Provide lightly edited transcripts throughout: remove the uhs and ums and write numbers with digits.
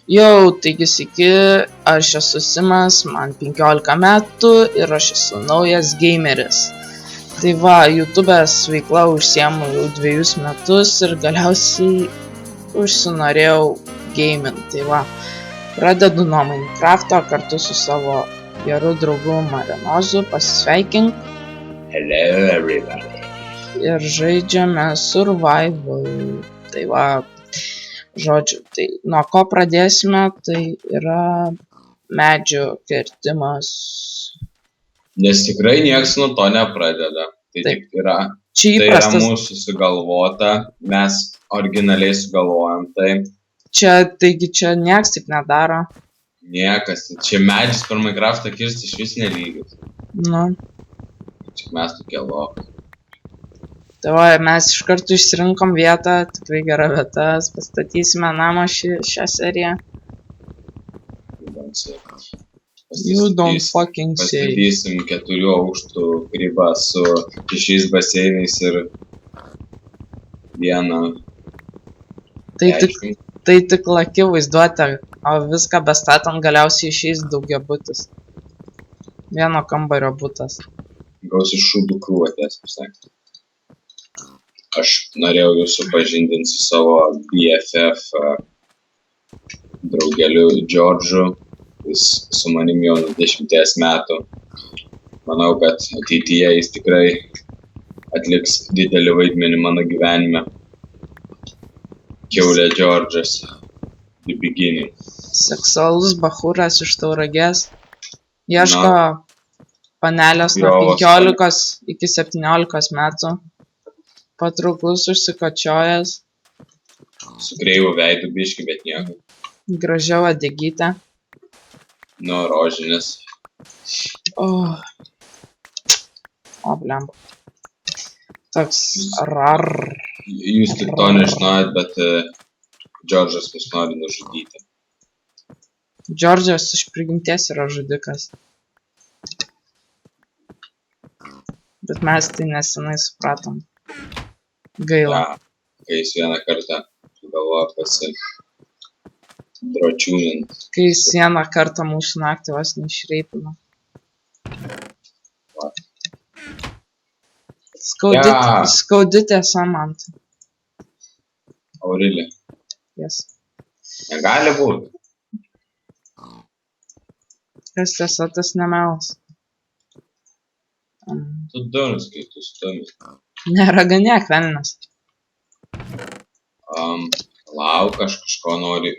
Jau, taigi sveiki, aš esu Simas, man 15 metų ir aš esu naujas gameris. Tai va, YouTube'ės veikla užsiemu jau 2 metus ir galiausiai užsinorėjau gaming. Tai va, pradedu nuo Minecraft'o kartu su savo geru draugu Marinozu, pasisveikink. Hello everybody. Ir žaidžiame survival. Tai va, žodžiu, tai nuo ko pradėsime, tai yra medžių kirtimas. Nes tikrai nieks nuo to nepradeda. Tai Taip. tik yra, Čia tai yra įprastas, mūsų sugalvota, mes originaliai sugalvojam tai. taigi čia nieks taip nedaro. Niekas, čia medžius per Minecraft'ą kirsti iš vis nelygis. Nu, Tik mes tokie lokai. tai va, mes iš karto išsirinkom vietą, tikrai gera vieta, pastatysime namą šią seriją. You don't fucking say. Pastatysim 4 aukštų grybą su 6 baseinais ir vieną. Tai tik laki vaizduotė, o viską bestatant galiausiai išeis daugiabutis. Vieno kambario butas. Gausi šūdų krūvotės, pasakė. Aš norėjau jūs supažindinti su savo BFF draugeliu Džordžu. Jis su manim jau nuo 10 metų. Manau, kad ateityje jis tikrai atliks didelį vaidmenį mano gyvenime. Kiaulė Džordžas. The beginning. Seksualus bachūras iš Tauragės. Ieško panelės nuo Jovas 15 iki 17 metų. Patrauklus užsikočiojęs. Su kreivu veidu biški, bet nieko. Gražia uodegytė. Nu, rožinis. O, blemba. Toks rar. Jūs tik to nežinojat, bet Džordžas mus nori nužudyti. Džordžas iš prigimties yra žudikas. Bet mes tai nesenai supratom. Gaila. Ja, kai jis vieną kartą sugalvojo pasidročiūnint. Kai jis vieną kartą mūsų naktį vos neišreipino. Skaudi tiesa man. Aurilė. Yes. Negali būti. Kas tiesa, tas nemelas. Tu durnas, kai tu stumi. Neraganėk, velnias. Lauk, aš kažko noriu.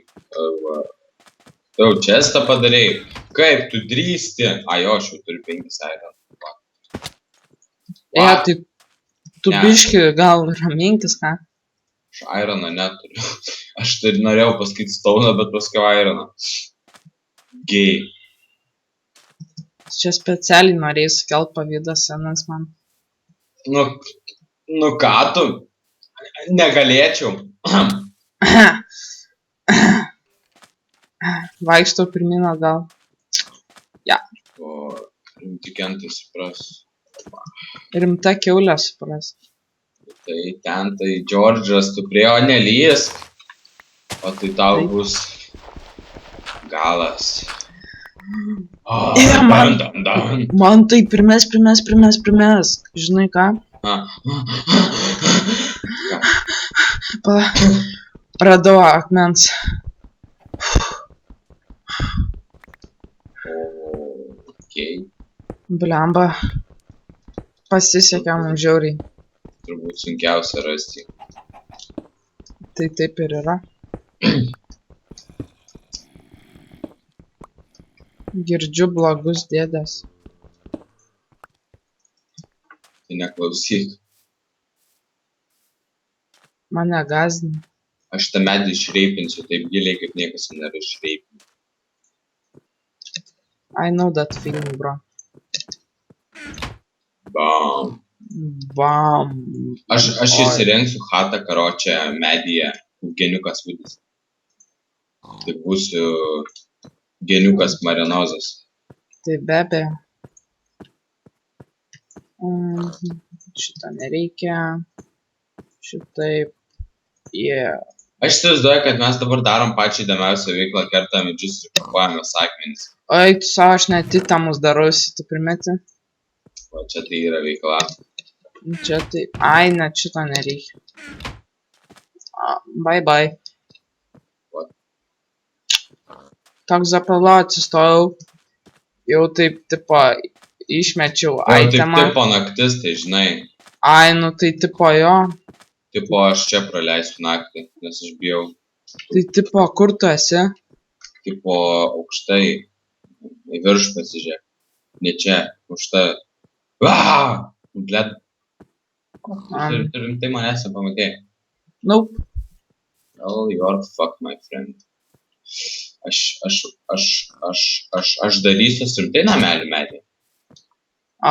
Tau čestą padarėjai. Kaip tu drįsti? Jo, aš jau turiu 5 iron. Tai tu biški gal raminkis, ką? Aš ironą neturiu. Aš tai norėjau pasakyti stauną, bet paskui ironą. Gay. Čia specialiai norėjai sukelt pavydą senas man. Nu ką tu? Negalėčiau. Vaikštau pirmin atgal. Ja. O rimtikentai supras. Rimta kiaulė supras. Tai ten, tai Džordžas, tu prie jo nelysk. O tai tau bus galas. Man tai primes. Žinai ką? Radau akmens. Okay. Blemba. Pasisekė mums žiauriai. Turbūt sunkiausia rasti. Tai taip ir yra. Girdžiu blogus dėdes. Tai neklausyk. Mane gąsdina. Aš tą medį išreipinsiu taip giliai, kaip niekas nėra išreipinti. I know that feeling, bro. Bam. Aš įsirenksiu chatą, karočią medyje, geniukas vadys. Tai būsiu geniukas Marinozas. Tai be abejo. Šitą nereikia. Šitaip. Aš įsivaizduoju, kad mes dabar darom pačią įdomiausią veiklą, kertam medžius ir pakuojame akmenis. Oi, tu savo, aš net įtamus darusi, tu primeti? O čia tai yra veikla. Čia tai... Ai, net šito nereikia. Bye bye. What? Toks zapalo atsistojau. Jau taip, tipo, išmečiau O taip itemą. tipo naktis, tai žinai. Ai, nu tai tipo jo. Tipo aš čia praleisiu naktį, nes aš bijau. Tai tipo, kur tu esi? Tipo aukštai. Į viršų pasižiūrėk. Ne čia, aukštai. Aaaa! Blet. Tu rimtai manęs nepamatėjai. Nope. Oh, you're fuck, my friend. Aš darysiu rimtai namelį medį.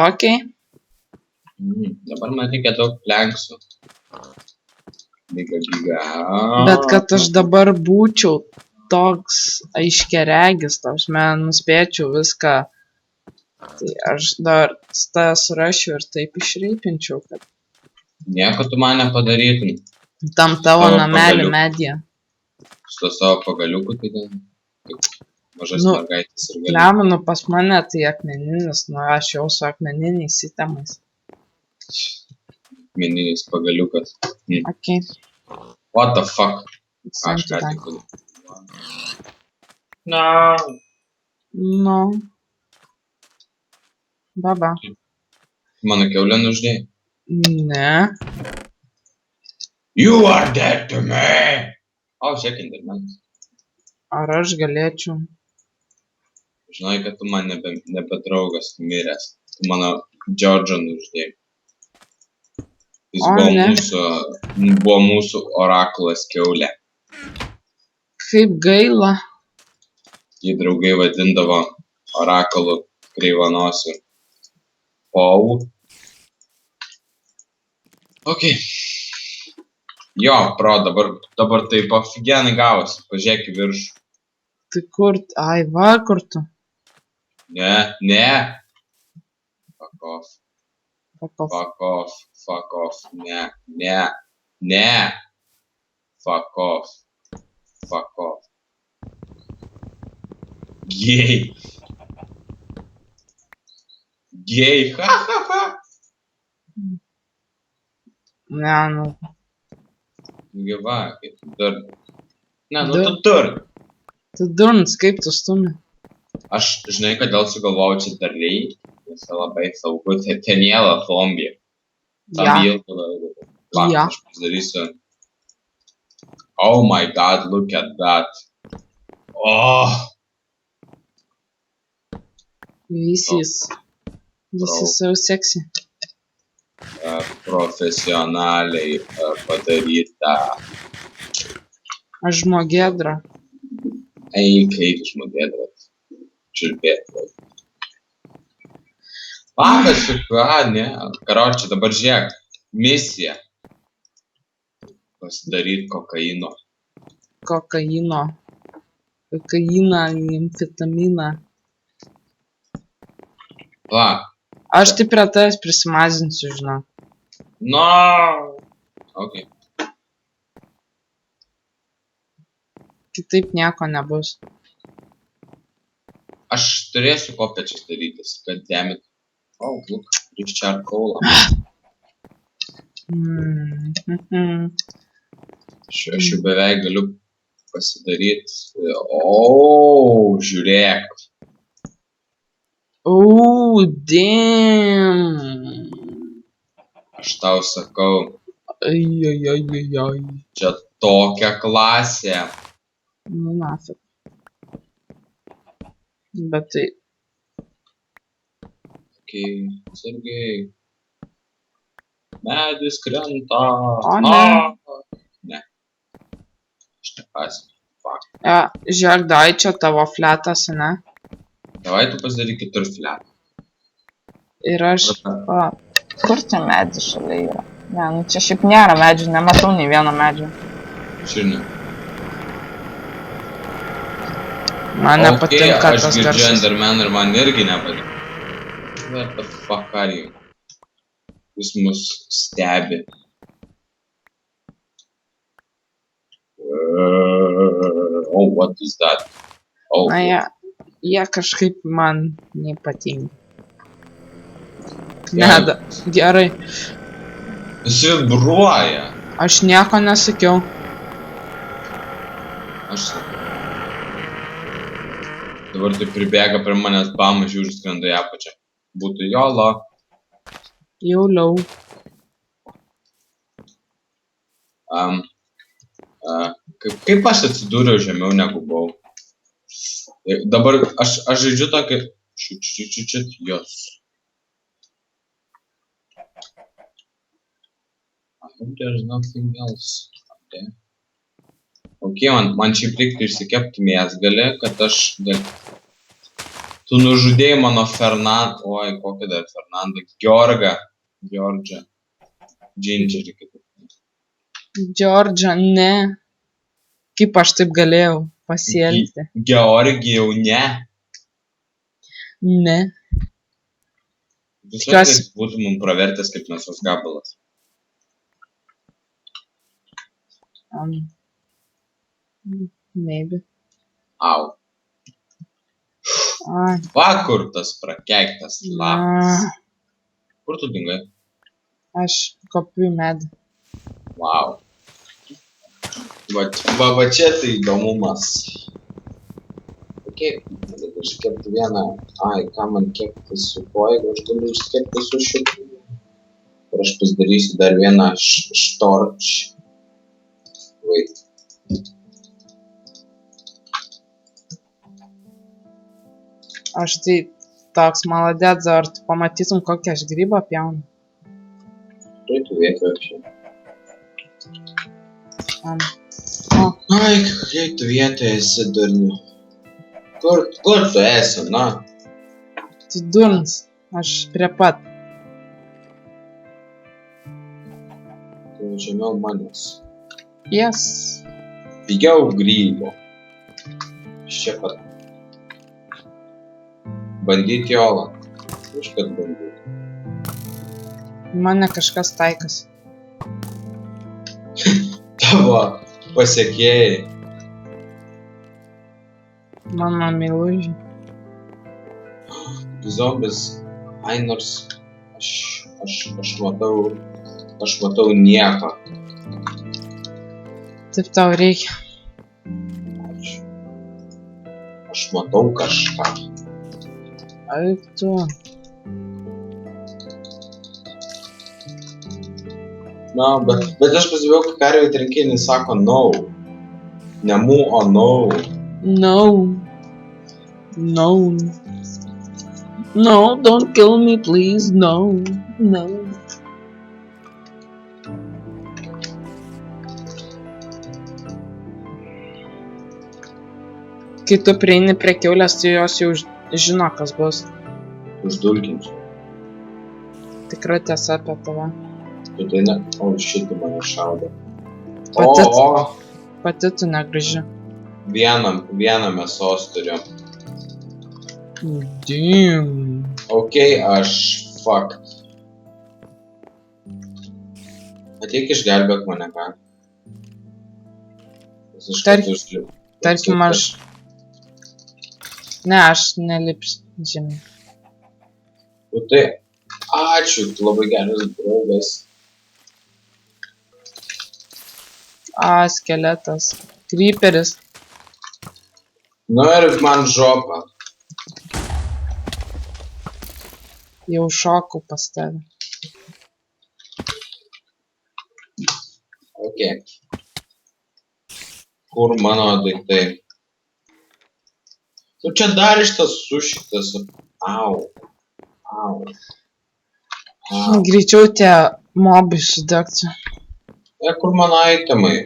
Ok. Dabar man reikia daug planksų. Giga. Bet kad aš dabar būčiau toks aiškiaregis, tos man nuspėčiau viską. Tai aš dar tą surašiu ir taip išreipinčiau, kad Nieko tu man nepadarytum. tam tavo Savo namelį pagaliuku. medyje. Su to savo pagaliuku, tai ten kaip mažas Nu, mergaitės ir gali. Lemonu pas mane tai akmeninis, nu aš jau su akmeniniais įtemais. Meninis pagaliukas. Ok. What the fuck? Same Aš to ką that. tik padariau. No. No. Baba. Mano kiaulę nuždėjai. Ne. You are dead to me! O, šiek Endermanas. Ar aš galėčiau? Žinai, kad tu man nebe draugas, tu miręs. Tu mano Džordžą nuždėjai. Jis O, ne. buvo mūsų orakulas kiaulė. Kaip gaila. Jį draugai vadindavo orakulu kreivanosiu. Pau. Ok. Jo, pro, dabar taip afigenai gavosi. Pažiūrėk į viršų. Tai kur? Ai, va, kur tu? Ne. Fuck off. Fuck off. Fuck off. Fuck off. Ne. Fuck off. Fuck off. Gay. Ha ha ha. Ne, nu. Gyva, kaip tu dur. Ne, nu Dur. tu dur. Tu durns, kaip tu stumi? Aš, žinai, kodėl sugalvojau čia darliai, nes labai saugu, tai teniela zombie. Ja. Va, Ja. aš pasidarysiu. Oh my god, look at that. Oh, This is so sexy. profesionaliai padaryta. Aš žmogėdra. Eik žmogėdras. Čiulbėt. Pakas, ką, ne? Karoči, dabar žiūrėk. Misija. Pasidaryt kokaino. Kokainą, amfetaminą. Va. Aš taip prie tavęs prisimazinsiu, žinau. No. Ok. Kitaip nieko nebus. Aš turėsiu kopečias darytis, kad demit. Oh, look, Richard Cole. Aš jau beveik galiu pasidaryti. O, žiūrėk. Oh, damn. Aš tau sakau, Ai. čia tokia klasė. Nu, nafik. Bet tai... Kai, sargiai. Medis krenta. O, ne. Ne. Aš nepasiu. Fuck. Ja, žiūrėk, dai čia tavo fletas, ne? Davai tu pasidaryk kitur fletą. Ir aš... Va, kur čia medis šalia yra? Ne, nu čia šiaip nėra medžių, nematau nei vieno medžio. Širni. Man nepatinka aš tas girdžiu garsas. Enderman ir man irgi nepatinka. What the fuck are you? Jis mus stebi. Oh, what is that? Oh, Na, jie kažkaip man nepatinka. Neda, gerai. jis vibruoja. Aš nieko nesakiau. Aš sakiau. Dabar tai pribėga prie manęs bam, žiūri, skrenda į apačią. Būtų jolo. Jauliau. Kaip aš atsidūriau žemiau negu buvau? Dabar aš žaidžiu tokį... Šit, jos. I hope there's nothing else up there. Ok, man šiaip reiktų išsikepti mėsgalį, kad aš... Tu nužudėjai mano Fernandą... Oi, kokį dar Fernandą? Georgia. Ginger, kaip. Georgia, ne. Kaip aš taip galėjau pasielgti? Georgijau, ne. Ne. Viskas būtų mums pravertęs kaip mėsos gabalas. Maybe. Au. Ai. Va, kur tas prakeiktas lapas. Kur tu dingai? Aš kopiu į medį. Wow. Va čia tai įdomumas. Ok, galiu iškepti vieną. Ai, ką man kepti su kuo, jeigu aš galiu iškepti su šitu. Ir aš pasidarysiu dar vieną štorč. Wait. Aš tai toks maladėt, ar tu pamatytum, kokią aš grybą pjaunu. Turėtų vietą apšiai. Ai, kaip tu vietoje esi, durniu. Kur tu esi, na? Tu durnas, aš prie pat. Tu žemiau manęs. Yes. Pigiau grybo. Iš čia pat. Bandyti olą. Iš kad bandyti. Mane kažkas taikas. Tavo pasiekėjai. Mano meilužiai. Zombis. Ai, nors aš matau nieko. Taip tau reikia. Aš matau kažką. Ai, tu. Na, bet aš pasibėjau, kad karviai trinkinį sako no. Ne mu, o no. No. No. No, don't kill me, please. No. No. Kai tu prieini prie kiaulės, tai jos jau žino, kas bus. Uždulkinsiu. Tikra tiesa apie tave. Tu tai ne... O, šitą mane šaudo. Pati tu negraži. Vieną mėsos turiu. Damn. Ok, aš fucked. Ateik išgelbėk mane, ką? Tarkim aš... Ne, aš nelipsiu žemyn. Tu tai... Ačiū, tu labai geras draugas. Skeletas. Creeperis. Nu ir man žopa. Jau šokau pas tave. Ok. Kur mano daiktai? Nu čia dar šitas sušiktas. Au. Greičiau tie mobai sudegti. Kur mano itemai?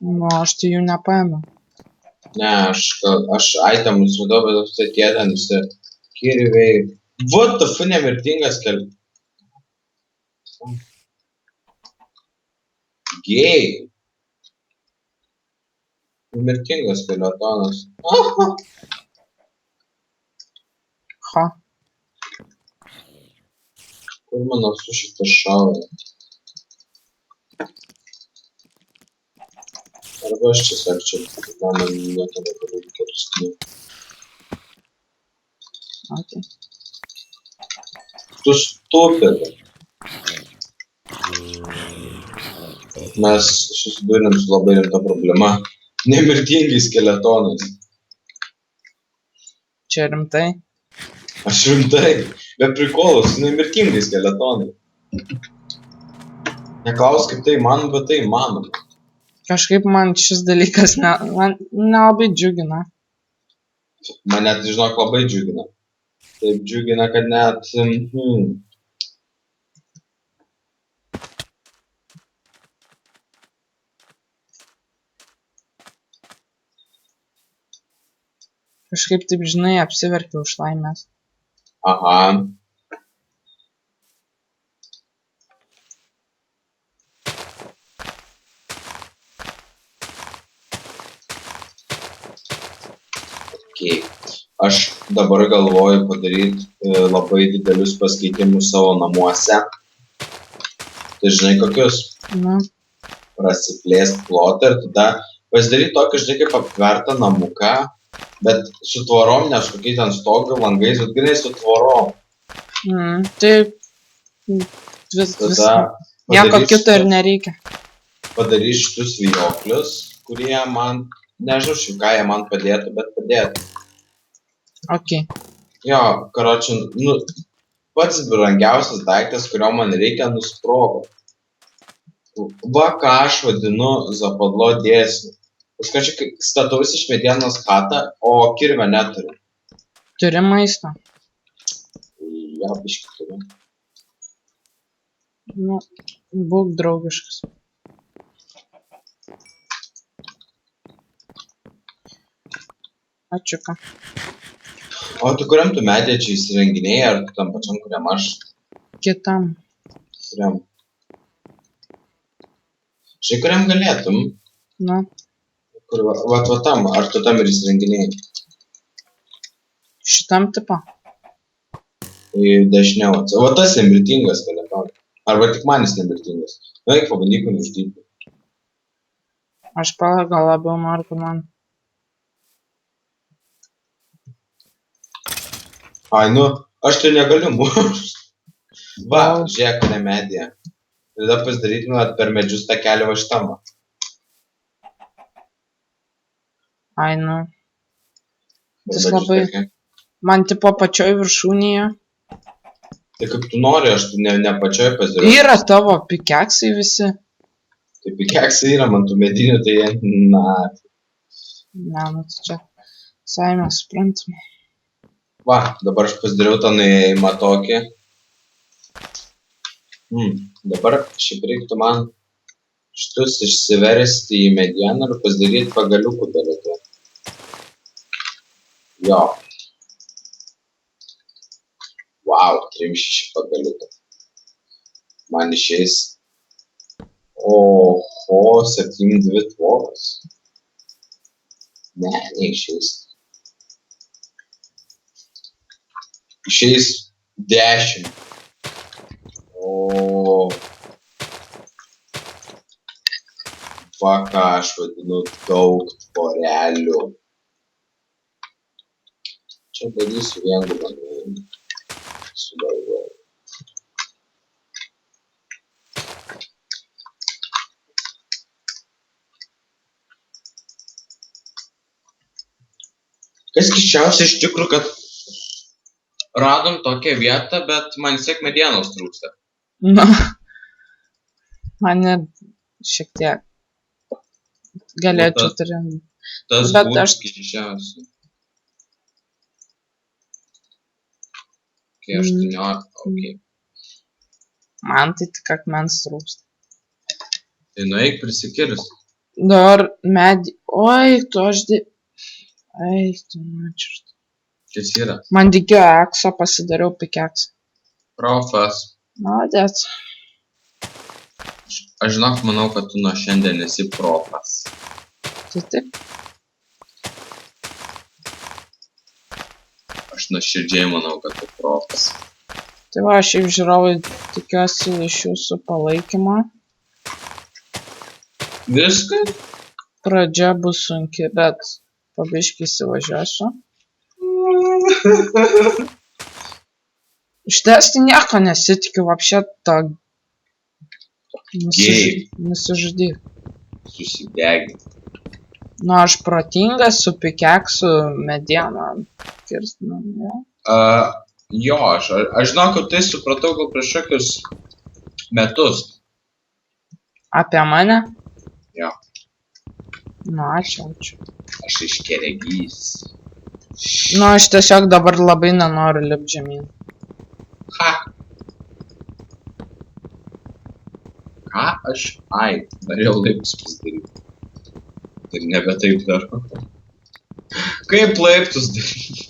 Nu, aš tai jų nepaėmiau. Ne, aš itemus radau, bet apstai tie ten visi kirviai. What the fuck, nemirtingas Gay. Nemirtingas skeletonas. Ha. Kur mano sušiktas šauja? Arba aš tiesiog čia, man nieko negaliu kirsti. Okay. Tu stupid. Mes susidūrėm su labai rimta problema. Nemirtingai skeletonais. Čia rimtai? Aš rimtai, be prikolų su nemirtingais skeletonai. Neklaus, kaip tai įmanoma, bet tai įmanoma. Kažkaip man šis dalykas man nelabai džiugina. Mane tai, žinok, labai džiugina. Taip džiugina, kad net... Kažkaip taip, žinai, apsiverkiau iš laimės. Aha. Okay. Aš dabar galvoju padaryti labai didelius pasikeitimus savo namuose. Tai žinai kokius? Na. Prasiplėst plotą ir tada pasidaryti tokį, žinai, kaip aptvertą namuką, bet su tvorom, nes kokiai ten stogo langais, bet grinai su tvorom. Tai nieko kito ir nereikia. Padarys šitus vijoklius, kurie man, nežinau, ką jie man padėtų, bet padėtų. Ok. Jo, karočią, pats brangiausias daiktas, kurio man reikia, nusprogo. Va, ką aš vadinu Zapadlo dėsniu. Už kažkai stataus iš medienos chatą, o kirvę neturiu. Turi maisto? Ja, biškį turiu. Nu, būk draugiškas. Ačiū ką. O tu kuriam tu medė čia įsirenginėjai, ar tu tam pačiam, kuriam aš? Kitam. Kuriam? Štai kuriam galėtum? Na. Kur, va tam, ar tu tam ir įsirenginėjai? Šitam tipo? Dešiniau. Va tas nemirtingas telefonas. Arba tik manis nemirtingas. Eik, pabandyk man uždyti. Aš gal labiau noriu, kad man. Ai, aš tai negaliu mušt. Va, žiūrėk, ne medija. Tada pasidarytume per medžius tą kelią va šitam. Ai, Tas labai... Man tipo pačioj viršūnėje. Tai kaip tu nori, aš tu ne pačioj pasidarysiu. Yra tavo pikeksai visi. Tai pikeksai yra, man tų medinių, tai jie... Tai čia... Saime suprantam. Va, dabar aš pasidariau tą nuėjimą tokį. Dabar šiaip reiktų man šitus išsiversti į medieną ir pasidaryti pagaliukų daryti. Jo. Wow, 3-6 pagaliukų. Man išeis... Oho, 7-2 tvoros. Ne, neišeis. Išeis 10. O. Va, ką aš vadinu daug tvorelių. Čia darysiu viengulą sugalvoju. Kas keisčiausia iš tikrųjų, kad radom tokią vietą, bet man siek medienos trūksta. Man šiek tiek galėčiau turėti. Tas būtų keisčiausia. Okay, 18, okay. Man tai tik akmens trūksta. Tai nueik prisikirus. Dar medį... Oi, tu aš... Eik, tu mačiūrti. Kas yra? Man reikėjo ekso, pasidariau pikeksą. Profas. Malodėt. Aš žinok, manau, kad tu nuo šiandien esi profas. Tai taip? Aš nuoširdžiai manau, kad tu profas. Tai va, šiaip žiūrovai tikiuosi iš jūsų palaikymo. Viską? Pradžia bus sunki, bet pabiškai įsivažiuosiu. Ištesti nieko nesitikiu, apšė to nusižudyk. Susidegin. Nu, aš protingas su pikeksu medieną kirstinu, ne? Jo, aš žinau, kad tai supratau gal prieš kokius metus. Apie mane? Jo. Nu, ačiū. Aš iškeregys. Nu, aš tiesiog dabar labai nenoriu lipt žemyn. Ha. Ką aš? Ai, norėjau laiptus pasidaryti. Ir nebe taip darau. Kaip laiptus daryti?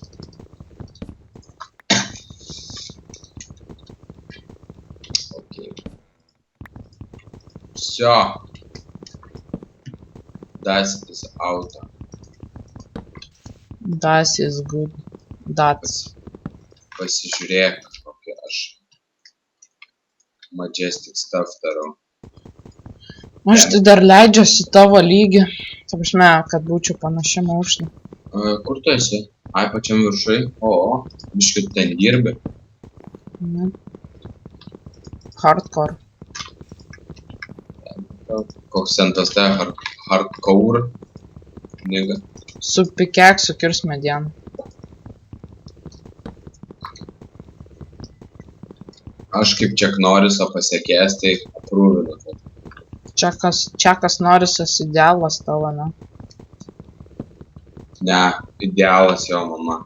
Okay. Всё. Das is auto. Das is good. That's. Pasižiūrėk, kokį aš majestic stuff darau. Aš tai dar leidžiuosi tavo lygį. Ta prasme, kad būčiau panašiam aukštį. Kur tu esi? Ai, pačiam viršui? O, biškai ten dirbi. Ne. Hardcore. Koks ten tas tai hardcore? Nega. Su pikeksu kirs medieną. Aš kaip Chuck Norriso pasiekęs, tai aprūvinu. Čekas Norrisas idealas tavo, ne? Ne, idealas jo mama.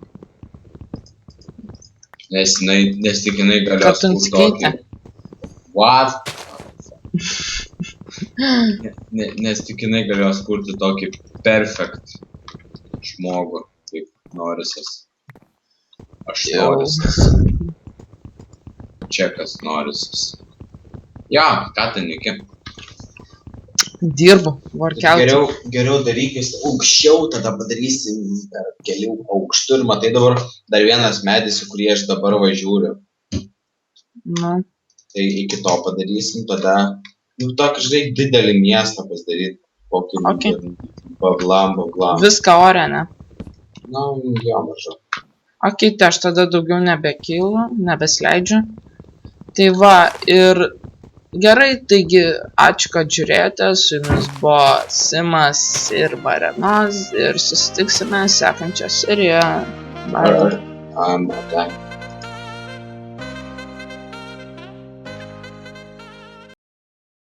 Nes tik jinai galėjo skurt tokį. What? Nes tik jinai galėjo skurti tokį perfect žmogų, kaip Norrisas. Aš Norrisas. Čekas Norrisas. Jo, ką ten iki? Dirbu, workout. Geriau darykis aukščiau, tada padarysim kelių aukštų ir matai dabar dar vienas medis, į kurį aš dabar važiuoju. Nu. Tai iki to padarysim, tada tokį, žinai, didelį miestą pasidaryti. Kokį bablam. Viską ore, ne? Na, jo, mažu. Ok, tai aš tada daugiau nebekylu, nebesleidžiu. Tai va, ir gerai, taigi ačiū, kad žiūrėjote, su jumis buvo Simas ir Barenos ir susitiksime sekančią seriją. Bye. Okay.